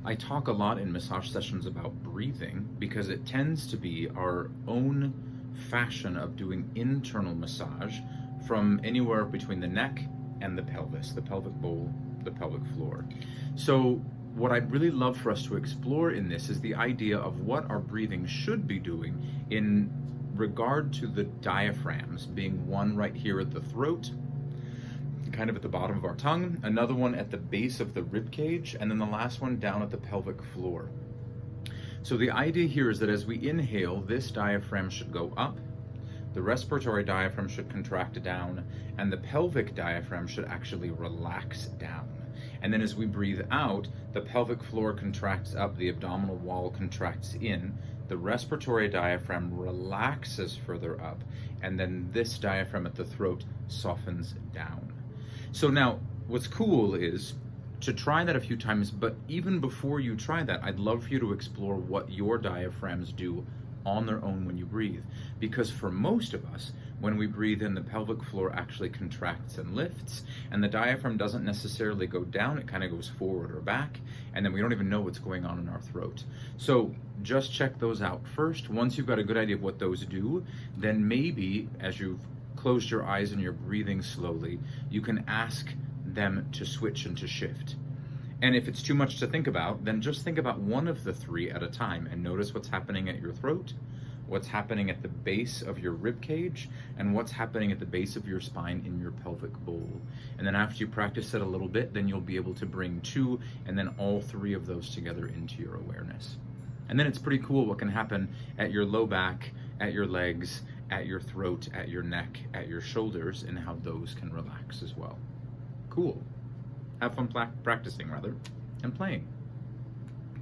I talk a lot in massage sessions about breathing because it tends to be our own fashion of doing internal massage from anywhere between the neck and the pelvis, the pelvic bowl, the pelvic floor. So what I'd really love for us to explore in this is the idea of what our breathing should be doing in regard to the diaphragms, being one right here at the throat, kind of at the bottom of our tongue, another one at the base of the rib cage, and then the last one down at the pelvic floor. So the idea here is that as we inhale, this diaphragm should go up, the respiratory diaphragm should contract down, and the pelvic diaphragm should actually relax down. And then as we breathe out, the pelvic floor contracts up, the abdominal wall contracts in, the respiratory diaphragm relaxes further up, and then this diaphragm at the throat softens down. So now, what's cool is to try that a few times, but even before you try that, I'd love for you to explore what your diaphragms do on their own when you breathe. Because for most of us, when we breathe in, the pelvic floor actually contracts and lifts, and the diaphragm doesn't necessarily go down, it kind of goes forward or back, and then we don't even know what's going on in our throat. So just check those out first. Once you've got a good idea of what those do, then maybe as you've closed your eyes and you're breathing slowly, you can ask them to switch and to shift. And if it's too much to think about, then just think about one of the three at a time and notice what's happening at your throat, what's happening at the base of your rib cage, and what's happening at the base of your spine in your pelvic bowl. And then after you practice it a little bit, then you'll be able to bring two and then all three of those together into your awareness. And then it's pretty cool what can happen at your low back, at your legs, at your throat, at your neck, at your shoulders, and how those can relax as well. Cool. Have fun practicing, rather, and playing.